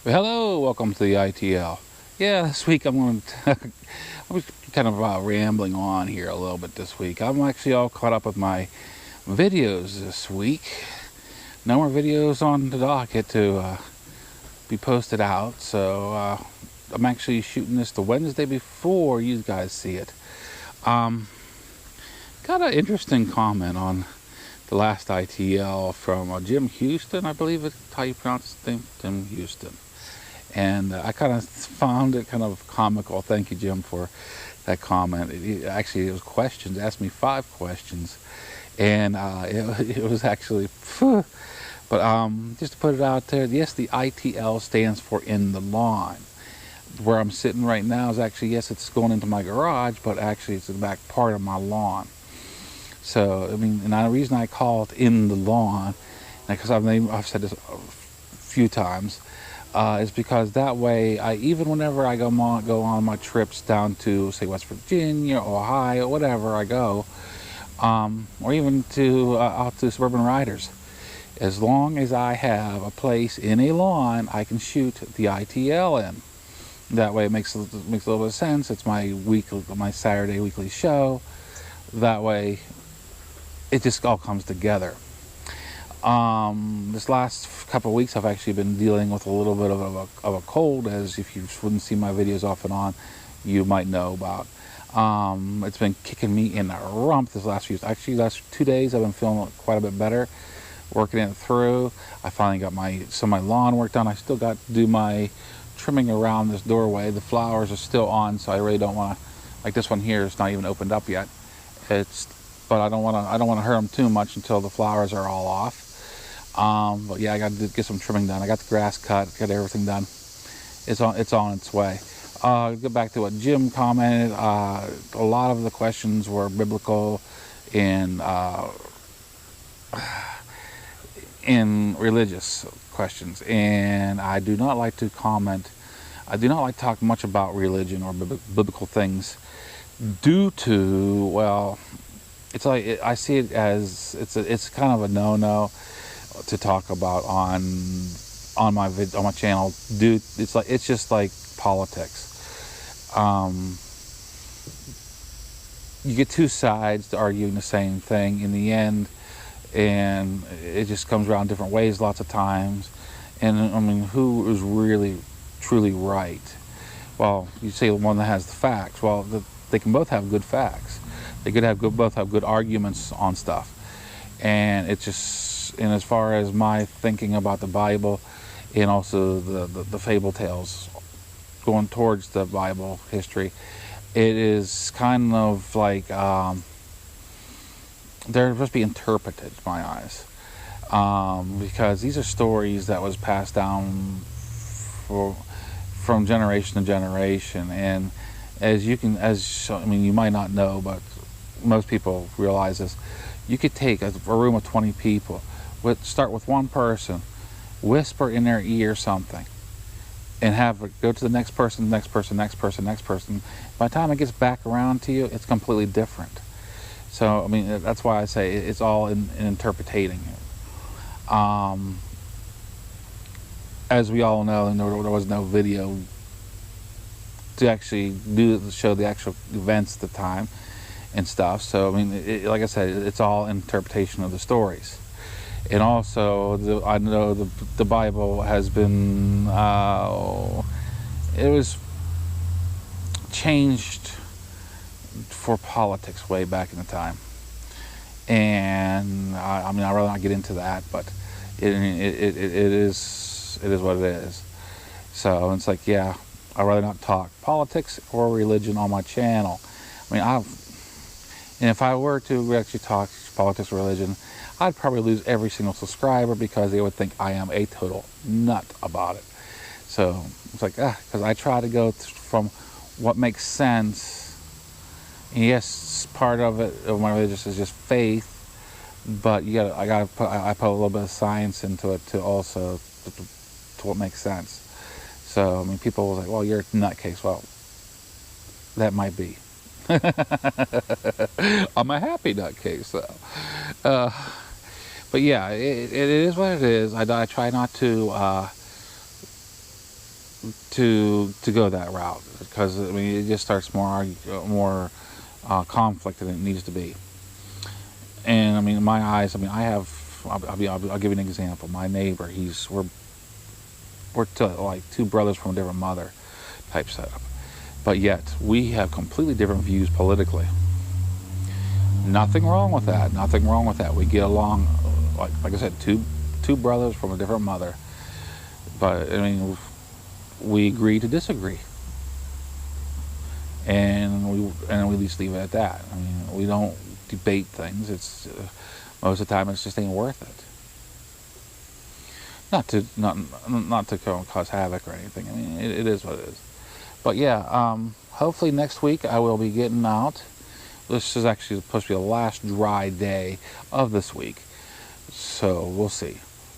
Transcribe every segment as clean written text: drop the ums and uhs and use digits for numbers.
Well, hello, welcome to the ITL. Yeah, this week I'm going to I'm kind of rambling on here a little bit this week. I'm actually all caught up with my videos this week. No more videos on the docket to be posted out, so I'm actually shooting this the Wednesday before you guys see it. Got an interesting comment on the last ITL from Jim Houston, I believe it's how you pronounce his name, Jim Houston. And I kind of found it kind of comical. Thank you, Jim, for that comment. Actually, it was questions. It asked me 5 questions, and it was actually, but just to put it out there, yes, the ITL stands for in the lawn. Where I'm sitting right now is actually, yes, it's going into my garage, but actually it's in the back part of my lawn. So, I mean, and the reason I call it in the lawn, because I've said this a few times, is because that way, even whenever I go on my trips down to, say, West Virginia, Ohio, whatever I go, or even to out to Suburban Riders, as long as I have a place in a lawn, I can shoot the ITL in. That way, it makes a little bit of sense. It's my Saturday weekly show. That way, it just all comes together. This last couple of weeks I've actually been dealing with a little bit of a cold, as if you wouldn't see my videos off and on, you might know about. It's been kicking me in the rump this last few days. Actually, last 2 days I've been feeling quite a bit better, working it through. I finally got some of my lawn work done. I still got to do my trimming around this doorway. The flowers are still on, so I really don't want to, like this one here is not even opened up yet. But I don't want to hurt them too much until the flowers are all off. But yeah, I got to get some trimming done. I got the grass cut, got everything done. It's on its way. Go back to what Jim commented. A lot of the questions were biblical and religious questions, and I do not like to comment. I do not like to talk much about religion or biblical things, due to, well, it's like I see it as it's kind of a no-no to talk about on my channel. Dude, it's just like politics. You get two sides arguing the same thing in the end, and it just comes around different ways lots of times. And I mean, who is really truly right? Well, you say the one that has the facts. Well, they can both have good facts. They could both have good arguments on stuff. And it's just, and as far as my thinking about the Bible, and also the fable tales going towards the Bible history, it is kind of like they're supposed to be interpreted in my eyes, because these are stories that was passed down from generation to generation. And I mean, you might not know, but most people realize this. You could take a room of 20 people, start with one person, whisper in their ear something, and have it go to the next person, next person, next person, next person. By the time it gets back around to you, it's completely different. So, I mean, that's why I say it's all in interpreting it. As we all know, and there was no video to actually show the actual events at the time and stuff. So, I mean, like I said, it's all interpretation of the stories. And also, I know the Bible has been, it was changed for politics way back in the time. And I mean, I'd rather not get into that, but it is what it is. So it's like, yeah, I'd rather not talk politics or religion on my channel. I mean, and if I were to actually talk politics or religion, I'd probably lose every single subscriber, because they would think I am a total nut about it. So it's like, because I try to go from what makes sense. And yes, part of it, of my religion, is just faith, but I put a little bit of science into it to also to what makes sense. So I mean, people will say, "Well, you're a nutcase." Well, that might be. I'm a happy nutcase, though. But yeah, it is what it is. I try not to to go that route, because I mean it just starts more conflict than it needs to be. And I mean, in my eyes, I mean, I'll give you an example. My neighbor, we're like two brothers from a different mother type setup, but yet we have completely different views politically. Nothing wrong with that. Nothing wrong with that. We get along, like I said, two brothers from a different mother. But I mean, we agree to disagree, and we at least leave it at that. I mean, we don't debate things. It's most of the time it just ain't worth it. Not to cause havoc or anything. I mean, it is what it is. But yeah, hopefully next week I will be getting out. This is actually supposed to be the last dry day of this week, so we'll see.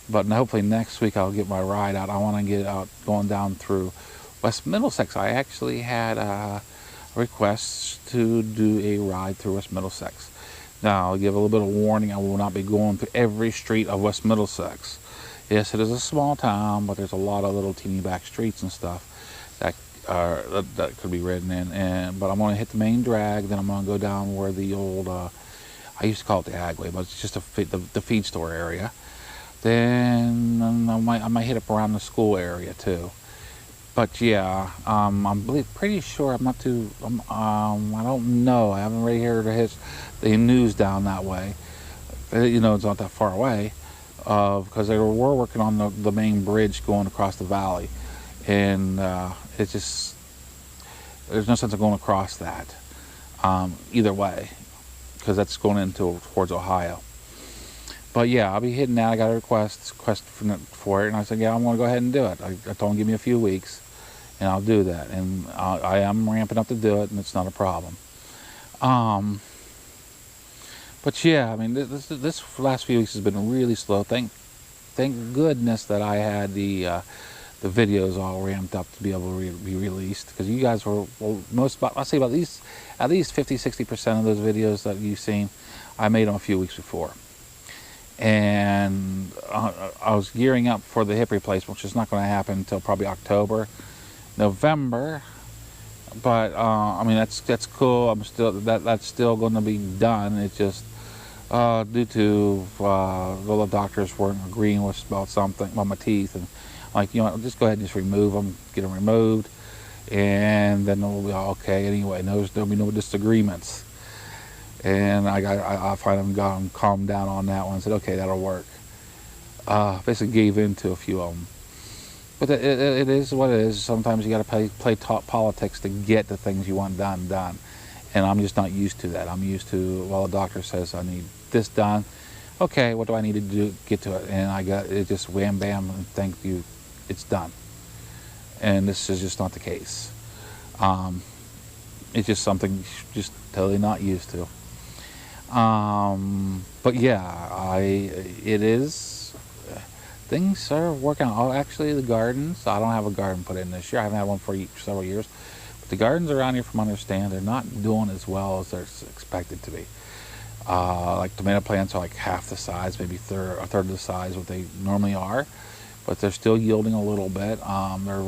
But hopefully next week I'll get my ride out. I want to get out going down through West Middlesex. I actually had a request to do a ride through West Middlesex. Now, I'll give a little bit of warning. I will not be going through every street of West Middlesex. Yes, it is a small town, but there's a lot of little teeny back streets and stuff that could be ridden in. But I'm going to hit the main drag, then I'm going to go down where the old, I used to call it the Agway, but it's just the feed store area. Then I might hit up around the school area too. But yeah, I'm pretty sure I'm not too. I don't know. I haven't really heard the news down that way. You know, it's not that far away, because they were working on the main bridge going across the valley, and it's just there's no sense of going across that either way, because that's going towards Ohio. But yeah, I'll be hitting that. I got a request for it, and I said, yeah, I'm going to go ahead and do it. I told him give me a few weeks, and I'll do that. And I am ramping up to do it, and it's not a problem. But yeah, I mean, this last few weeks has been really slow. Thank goodness that I had the videos all ramped up to be able to be released, because you guys were I'll say about at least 50-60% of those videos that you've seen, I made them a few weeks before. And I was gearing up for the hip replacement, which is not going to happen until probably October, November. But I mean, that's cool. That's still going to be done. It's just due to the doctors weren't agreeing about something about my teeth, and like, you know, just go ahead and just remove them, get them removed, and then we'll be all okay anyway. There'll be no disagreements. And I finally got them calmed down on that one and said, okay, that'll work. Basically gave in to a few of them. But it is what it is. Sometimes you got to play top politics to get the things you want done. And I'm just not used to that. I'm used to, well, the doctor says I need this done. Okay, what do I need to do to get to it? And I got it, just wham, bam, and thank you, it's done. And this is just not the case. It's just something just totally not used to. But yeah, things are working out. Oh, actually, the gardens, I don't have a garden put in this year. I haven't had one for several years. But the gardens around here, from what I understand, they're not doing as well as they're expected to be. Like tomato plants are like half the size, maybe a third of the size what they normally are. But they're still yielding a little bit. They're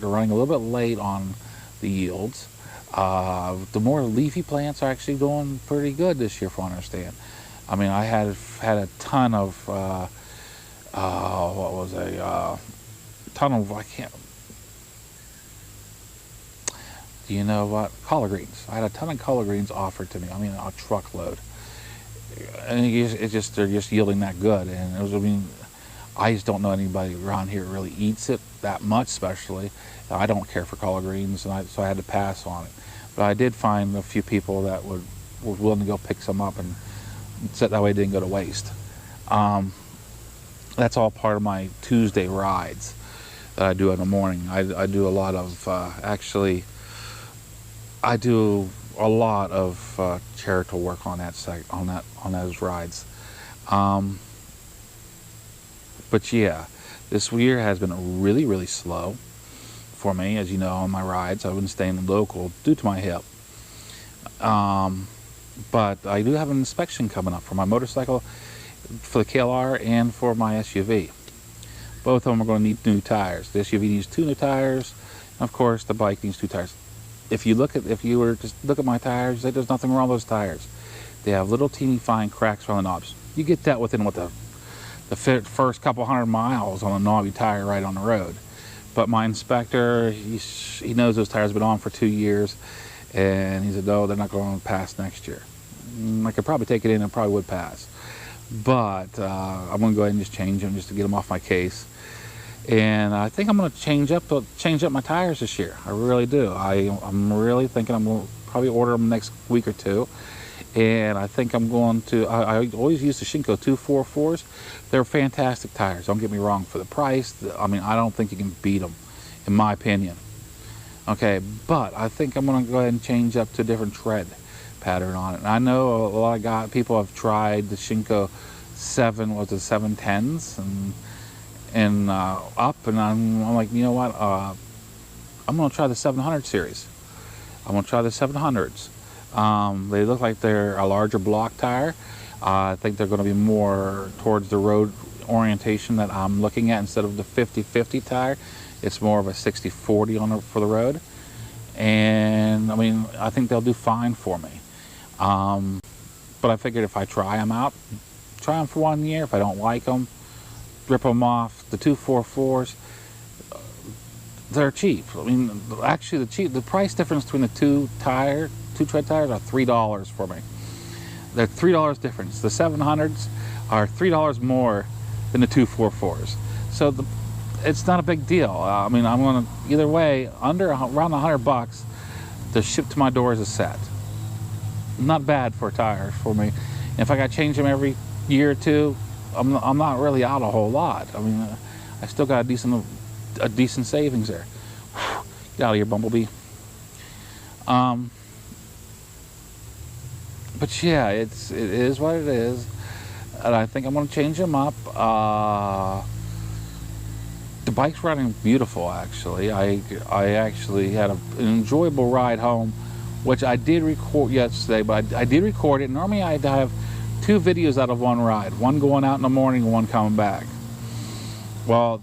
running a little bit late on the yields. The more leafy plants are actually doing pretty good this year, from what I understand. I mean, I had a ton of do you know what? Collard greens. I had a ton of collard greens offered to me. I mean, a truckload. And they're just yielding that good. And I just don't know anybody around here who really eats it that much, especially. I don't care for collard greens, and so I had to pass on it. But I did find a few people that were willing to go pick some up, and so that way it didn't go to waste. That's all part of my Tuesday rides that I do in the morning. I do a lot of I do a lot of charitable work on those rides. But yeah, this year has been really, really slow for me. As you know, on my rides, I've been staying local due to my hip. But I do have an inspection coming up for my motorcycle, for the KLR, and for my SUV. both of them are going to need new tires. The SUV needs 2 new tires, and of course the bike needs 2 tires. If you were to just look at my tires, you say there's nothing wrong with those tires. They have little teeny fine cracks around the knobs. You get that within the first couple 100 miles on a knobby tire right on the road. But my inspector, he knows those tires have been on for 2 years, and he said, no, they're not going to pass next year. I could probably take it in and probably would pass. But I'm going to go ahead and just change them just to get them off my case. And I think I'm going to change up my tires this year. I really do. I'm really thinking I'm going to probably order them next week or two. And I think I'm going to, I always use the Shinko 244s. They're fantastic tires, don't get me wrong. For the price, I mean, I don't think you can beat them, in my opinion. Okay, but I think I'm going to go ahead and change up to a different tread pattern on it. And I know a lot of people have tried the Shinko 710s and up, and I'm like, you know what? I'm going to try the 700 series. I'm going to try the 700s. They look like they're a larger block tire. I think they're going to be more towards the road orientation that I'm looking at. Instead of the 50-50 tire, it's more of a 60-40 for the road. And I mean, I think they'll do fine for me. But I figured if I try them for 1 year. If I don't like them, rip them off. The 244s, they're cheap. I mean, actually, the price difference between the two tread tires are $3 for me. They're $3 difference. The 700s are $3 more than the 244s. So it's not a big deal. I mean, I'm gonna, either way, around $100, the ship to my door is a set. Not bad for a tire for me. And if I got to change them every year or two, I'm not really out a whole lot. I mean, I still got a decent savings there. Get out of here, Bumblebee. But yeah, it is what it is, and I think I'm going to change them up. The bike's running beautiful, actually. I actually had an enjoyable ride home, which I did record yesterday, but I did record it. Normally I'd have 2 videos out of one ride, one going out in the morning and one coming back. Well,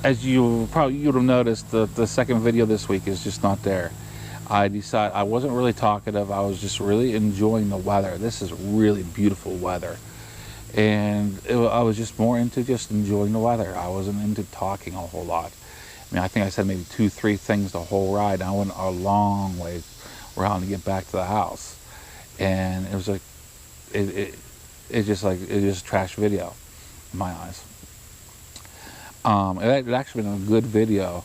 as you'd have noticed, the second video this week is just not there. I decided I wasn't really talkative. I was just really enjoying the weather. This is really beautiful weather, and I was just more into just enjoying the weather. I wasn't into talking a whole lot. I mean, I think I said maybe 2-3 things the whole ride. I went a long way around to get back to the house, and it was like it's just trash video in my eyes. It actually been a good video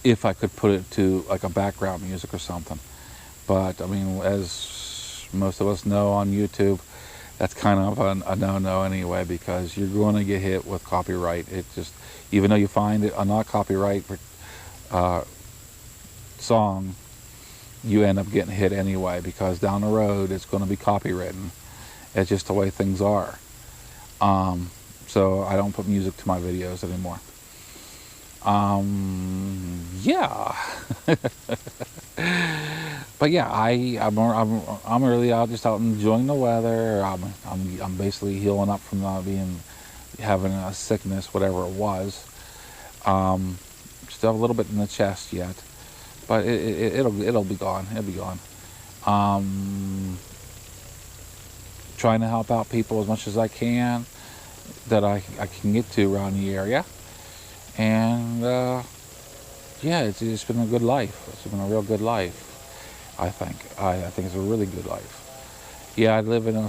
if I could put it to like a background music or something. But I mean, as most of us know on YouTube, that's kind of a no-no anyway, because you're going to get hit with copyright. It just, even though you find it a not copyright song, you end up getting hit anyway, because down the road it's going to be copywritten. It's just the way things are. So I don't put music to my videos anymore. Yeah. But yeah, I'm really out, just out enjoying the weather. I'm basically healing up from having a sickness, whatever it was. Still have a little bit in the chest yet, but it'll be gone. It'll be gone. Trying to help out people as much as I can that I can get to around the area. And yeah, it's been a good life. It's been a real good life, I think. I think it's a really good life. Yeah, I live in I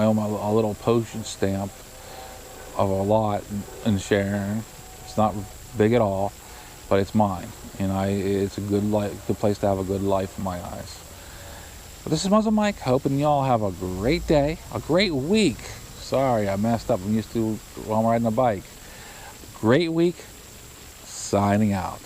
own a little postage stamp of a lot in Sharon. It's not big at all, but it's mine. And it's a good place to have a good life in my eyes. But this is MuzzleMike, hoping y'all have a great day, a great week. Sorry, I messed up. I'm used to while I'm riding a bike. Great week. Signing out.